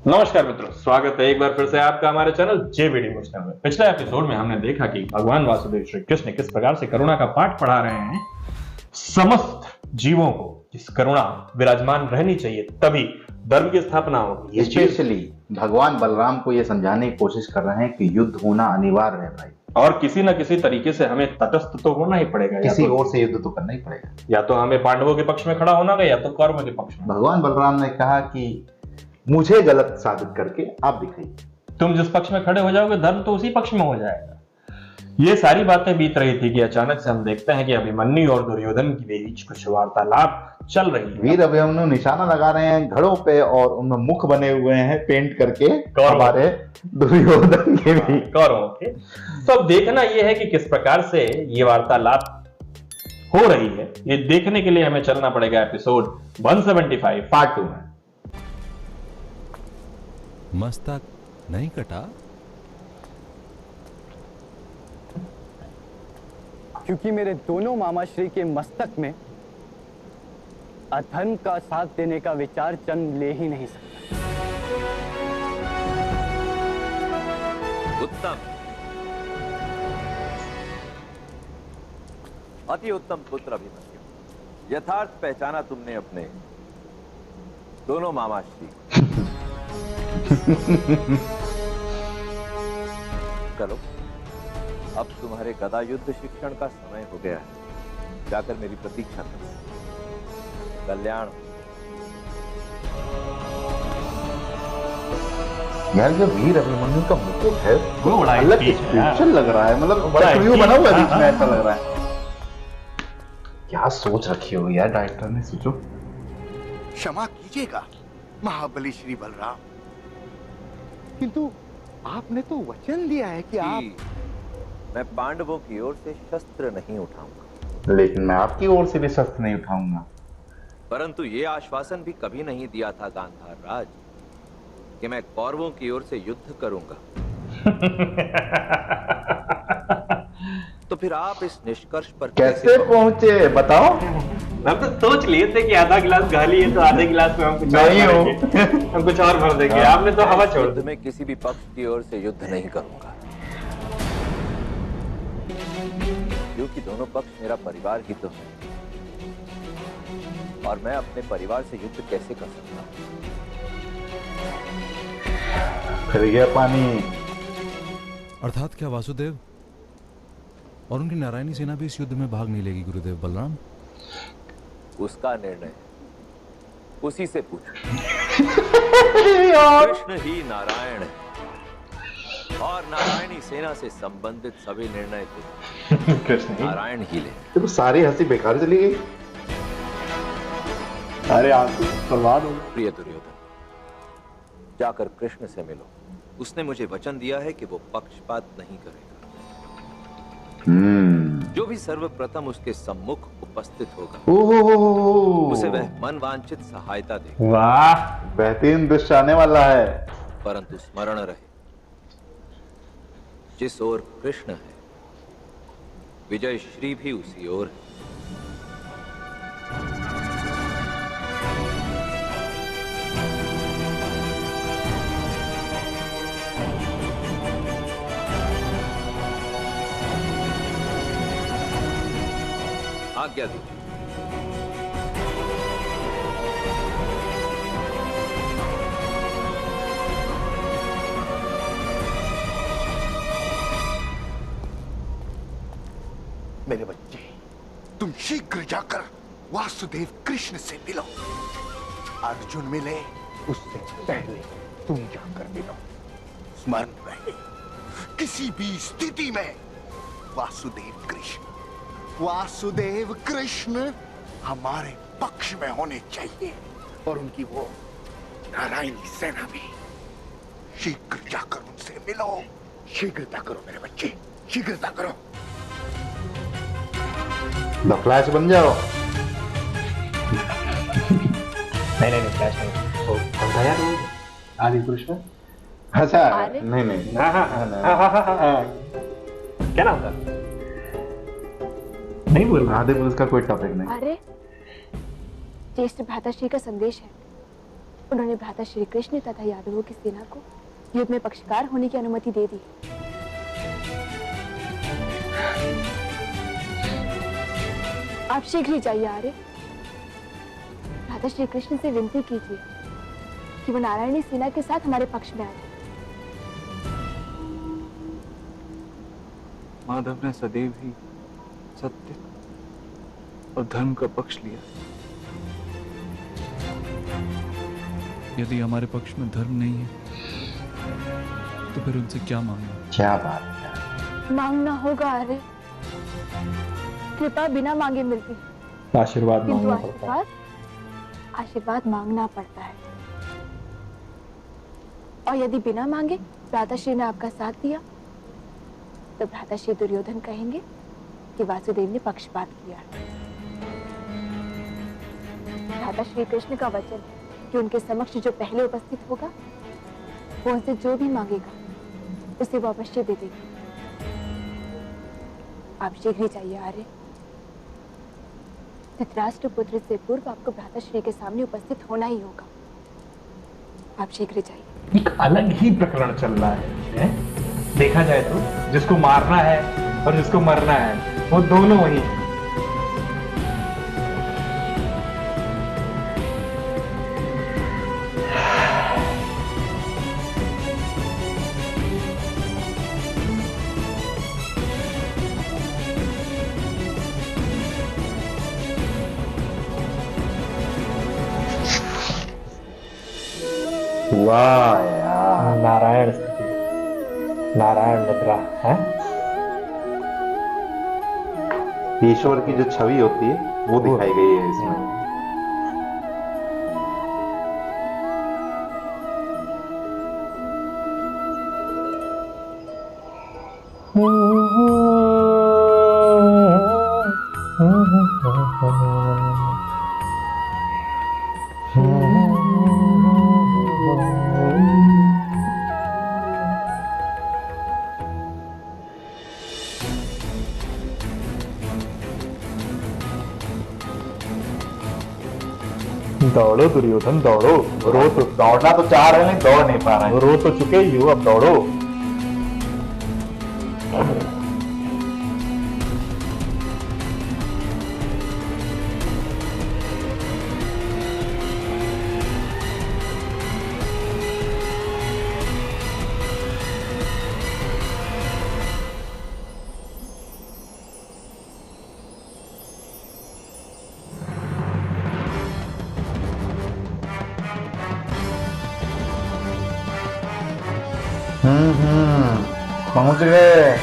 नमस्कार मित्रों, स्वागत है एक बार फिर से आपका हमारे चैनल जेबीडी इमोशनल में। पिछले एपिसोड में हमने देखा कि भगवान वासुदेव श्री कृष्ण किस प्रकार से करुणा का पाठ पढ़ा रहे हैं समस्त जीवों को। इस करुणा विराजमान रहनी चाहिए, तभी धर्म की स्थापना होगी। स्पेशली भगवान बलराम को यह समझाने की कोशिश कर रहे हैं कि युद्ध होना अनिवार्य है भाई, और किसी न किसी तरीके से हमें तटस्थ तो होना ही पड़ेगा। किसी और से युद्ध तो करना ही पड़ेगा। या तो हमें पांडवों के पक्ष में खड़ा होना होगा या तो कौरवों के पक्ष में। भगवान बलराम ने कहा कि मुझे गलत साबित करके आप दिखाइए। तुम जिस पक्ष में खड़े हो जाओगे धर्म तो उसी पक्ष में हो जाएगा। ये सारी बातें बीत रही थी कि अचानक से हम देखते हैं कि अभिमन्यु और दुर्योधन के बीच कुछ वार्तालाप चल रही है। वीर अभिमन्यु निशाना लगा रहे हैं घड़ों पे और उनमें मुख बने हुए हैं पेंट करके हमारे दुर्योधन के भी, कौरवों के। तो अब देखना यह है कि किस प्रकार से ये वार्तालाप हो रही है। ये देखने के लिए हमें चलना पड़ेगा एपिसोड 175 पार्ट 2 में। मस्तक नहीं कटा क्योंकि मेरे दोनों मामाश्री के मस्तक में अधर्म का साथ देने का विचार जन्म ले ही नहीं सकता। उत्तम, अति उत्तम पुत्र अभिमन्यु। यथार्थ पहचाना तुमने अपने दोनों मामाश्री। चलो, अब तुम्हारे गदा युद्ध शिक्षण का समय हो गया है। जाकर मेरी प्रतीक्षा करो। कल्याण। यार जो वीर अभिमन्यु का मुकुट है वो बड़ा अलग epic है। स्पेशल लग रहा है, मतलब बड़ा चक्रव्यूह बना हुआ है बीच में, हाँ, ऐसा लग रहा है। क्या सोच रखी होगी यार डायरेक्टर ने, सोचो। क्षमा कीजिएगा महाबली श्री बलराम, किंतु आपने तो वचन दिया है कि आप। मैं पांडवों की ओर से शस्त्र नहीं उठाऊंगा, लेकिन मैं आपकी ओर से भी शस्त्र नहीं उठाऊंगा। परंतु यह आश्वासन भी कभी नहीं दिया था गांधार राज कि मैं कौरवों की ओर से युद्ध करूंगा। तो फिर आप इस निष्कर्ष पर कैसे पहुंचे बताओ। हम तो सोच लिए थे कि आधा गिलास गाली है तो आधे गिलास में हम कुछ और नहीं हो। भरेंगे। हम कुछ और भर देंगे। आपने तो हवा छोड़ दी। मैं किसी भी पक्ष की ओर से युद्ध नहीं करूंगा, क्योंकि दोनों पक्ष मेरा परिवार ही तो है, और मैं अपने परिवार से युद्ध कैसे कर सकता हूं? फिर गया पानी। अर्थात क्या वासुदेव और उनकी नारायणी सेना भी इस युद्ध में भाग नहीं लेगी गुरुदेव बलराम? उसका निर्णय उसी से पूछो। कृष्ण ही नारायण है, और नारायणी सेना से संबंधित सभी निर्णय तो नारायण ही ले। तो सारी हंसी बेकार चली गई। अरे आप बर्बाद हो गए। प्रिय दुर्योधन, जाकर कृष्ण से मिलो। उसने मुझे वचन दिया है कि वो पक्षपात नहीं करेगा। जो भी सर्वप्रथम उसके सम्मुख उपस्थित होगा उसे वह मन वांछित सहायता देगा। वाह, बेहतरीन दृश्य आने वाला है। परंतु स्मरण रहे, जिस ओर कृष्ण है विजय श्री भी उसी ओर है। आज्ञा दीजिए। मेरे बच्चे, तुम शीघ्र जाकर वासुदेव कृष्ण से मिलो। अर्जुन मिले उससे पहले तुम जाकर मिलो। स्मरण रहे, किसी भी स्थिति में वासुदेव कृष्ण हमारे पक्ष में होने चाहिए, और उनकी वो नारायणी सेना भी। शीघ्र जाकर उनसे मिलो। शीघ्रता करो मेरे बच्चे, शीघ्रता करो। द फ्लैश बन जाओ। नहीं फ्लैश नहीं। आदि कृष्ण। अच्छा नहीं। क्या नाम था? नहीं बोल रहा। आधे पुरुष का कोई टॉपिक नहीं। अरे ज्येष्ठ भ्राताश्री का संदेश है। उन्होंने भ्राता श्री कृष्ण तथा यादवों की सेना को युद्ध में पक्षकार होने की अनुमति दे दी। आप शीघ्र ही जाइए आर्य। भ्राता श्री कृष्ण से विनती कीजिए कि वो नारायणी सेना के साथ हमारे पक्ष में आ जाए। माधव ने सदैव ही सत्य और धर्म का पक्ष लिया। यदि हमारे पक्ष में धर्म नहीं है तो फिर उनसे क्या मांगना? क्या बात है। मांगना होगा आर्य। कृपा बिना मांगे मिलती है, आशीर्वाद किंतु मांगना पड़ता है। आशीर्वाद मांगना पड़ता है। और यदि बिना मांगे भ्राताश्री ने आपका साथ दिया तो भ्राताश्री दुर्योधन कहेंगे कि वासुदेव ने पक्षपात किया। भ्राता श्री कृष्ण का वचन है कि उनके समक्ष जो पहले उपस्थित होगा वो उनसे जो भी मांगेगा उसे वो अवश्य दे देगी। आप शीघ्र ही जाइए आर्य। धृतराष्ट्र पुत्र से पूर्व आपको भ्राताश्री के सामने उपस्थित होना ही होगा। आप शीघ्र जाइए। एक अलग ही प्रकरण चल रहा है? देखा जाए तो जिसको मारना है और जिसको मरना है वो दोनों वही हैं। वाह यार, नारायण नारायण निद्रा है। ईश्वर की जो छवि होती है वो दिखाई गई है इसमें। दौड़ो दुर्योधन दौड़ो। रो तो दौड़ना तो चाह रहे हैं, दौड़ नहीं पा रहे हैं। रो तो चुके ही हो, अब दौड़ो। पहुंच गए।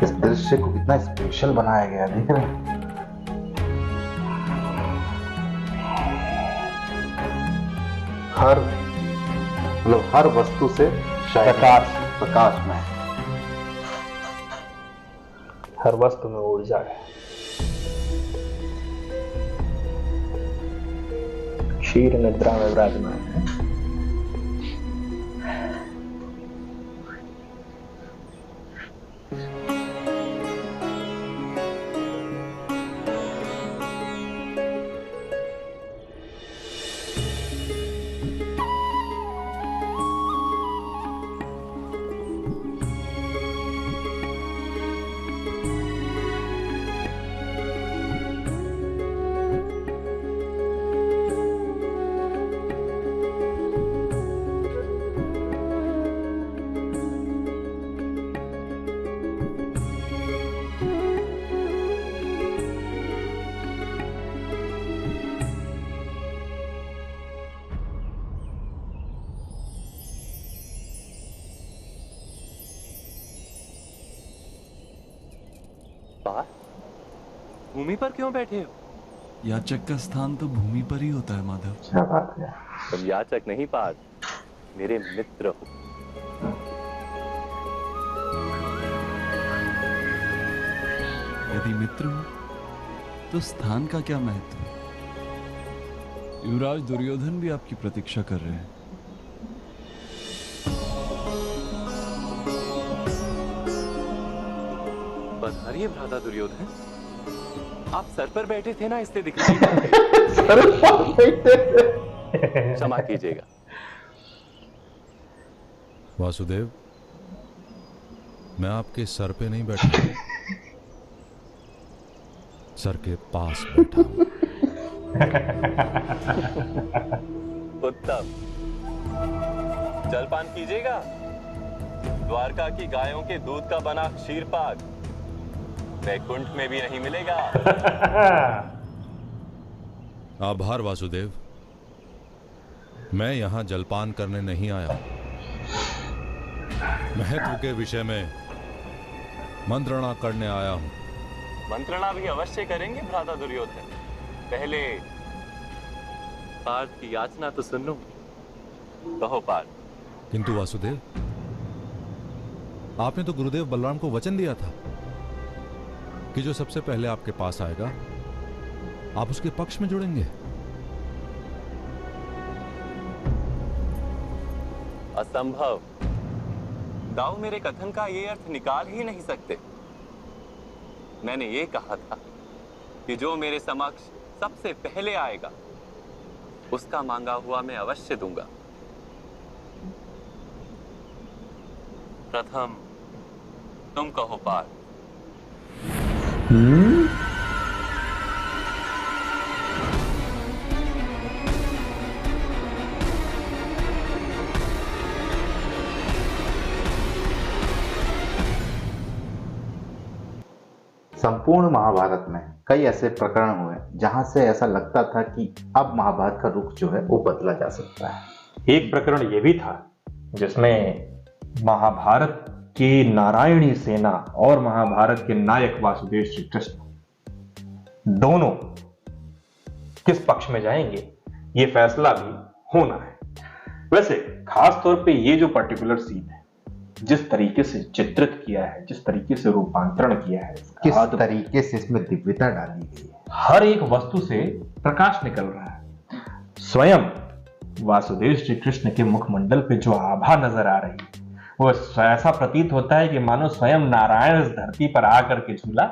इस दृश्य को कितना स्पेशल बनाया गया, देख रहे हैं? हर वस्तु से प्रकाश में, हर वस्तु में ऊर्जा है। क्षीर निद्रा में विराजमान है। भूमि पर क्यों बैठे हो? याचक का स्थान तो भूमि पर ही होता है माधव। क्या बात है। तुम याचक नहीं पार्थ, मेरे मित्र हो। यदि मित्र हो तो स्थान का क्या महत्व? युवराज दुर्योधन भी आपकी प्रतीक्षा कर रहे हैं। बधाइए भ्राता दुर्योधन, आप सर पर बैठे थे ना, इसलिए दिखाई क्षमा कीजिएगा। वासुदेव, मैं आपके सर पे नहीं बैठा, सर के पास बैठा हूं। उत्तम, जलपान कीजिएगा। द्वारका की गायों के दूध का बना क्षीर पाक वैकुंठ में भी नहीं मिलेगा। आभार वासुदेव, मैं यहां जलपान करने नहीं आया, महत्व के विषय में मंत्रणा करने आया हूं। मंत्रणा भी अवश्य करेंगे भ्राता दुर्योधन, पहले पार्थ की याचना तो सुन लो। कहो पार्थ। किंतु वासुदेव, आपने तो गुरुदेव बलराम को वचन दिया था कि जो सबसे पहले आपके पास आएगा आप उसके पक्ष में जुड़ेंगे। असंभव। दाऊ मेरे कथन का ये अर्थ निकाल ही नहीं सकते। मैंने ये कहा था कि जो मेरे समक्ष सबसे पहले आएगा उसका मांगा हुआ मैं अवश्य दूंगा। प्रथम तुम कहो पार्थ। संपूर्ण महाभारत में कई ऐसे प्रकरण हुए जहां से ऐसा लगता था कि अब महाभारत का रुख जो है वो बदला जा सकता है। एक प्रकरण ये भी था जिसमें महाभारत की नारायणी सेना और महाभारत के नायक वासुदेव श्री कृष्ण दोनों किस पक्ष में जाएंगे ये फैसला भी होना है। वैसे खास तौर पे ये जो पर्टिकुलर सीन है, जिस तरीके से चित्रित किया है, जिस तरीके से रूपांतरण किया है, किस तरीके से इसमें दिव्यता डाली गई है, हर एक वस्तु से प्रकाश निकल रहा है। स्वयं वासुदेव श्री कृष्ण के मुखमंडल पे जो आभा नजर आ रही है वो ऐसा प्रतीत होता है कि मानो स्वयं नारायण इस धरती पर आकर के झूला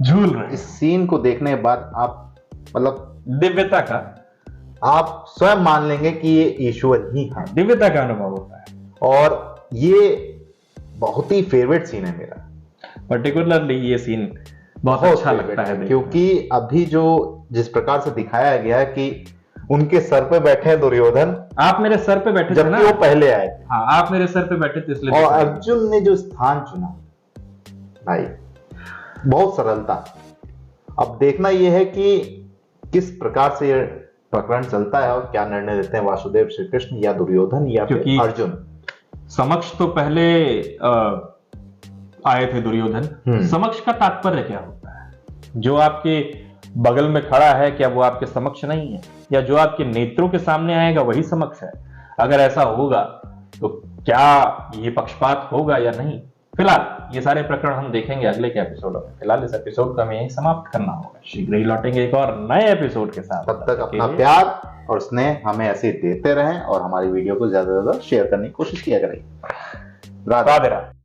झूल रहे। इस सीन को देखने के बाद आप मतलब दिव्यता का आप स्वयं मान लेंगे कि ये ईश्वर ही है। दिव्यता का अनुभव होता है और ये बहुत ही फेवरेट सीन है मेरा। पर्टिकुलरली ये सीन बहुत अच्छा लगता है क्योंकि अभी जो जिस प्रकार से दिखाया गया है कि उनके सर पे बैठे हैं दुर्योधन, आप मेरे सर पे बैठे थे ना, जबकि वो पहले आए थे। हाँ, आप मेरे सर पे बैठे थे इसलिए। और अर्जुन ने जो स्थान चुना भाई, बहुत सरलता। अब देखना यह है कि किस प्रकार से ये प्रकरण चलता है और क्या निर्णय देते हैं वासुदेव श्री कृष्ण या दुर्योधन या फिर अर्जुन। समक्ष तो पहले आए थे दुर्योधन। समक्ष का तात्पर्य क्या होता है? जो आपके बगल में खड़ा है क्या वो आपके समक्ष नहीं है, या जो आपके नेत्रों के सामने आएगा वही समक्ष है? अगर ऐसा होगा तो क्या ये पक्षपात होगा या नहीं? फिलहाल ये सारे प्रकरण हम देखेंगे अगले के एपिसोडों में। फिलहाल इस एपिसोड को हमें यहीं समाप्त करना होगा। शीघ्र ही लौटेंगे एक और नए एपिसोड के साथ। तब तक अपना प्यार और स्नेह हमें ऐसे देते रहें और हमारी वीडियो को ज्यादा से ज्यादा शेयर करने की कोशिश किया करें। राधे राधे।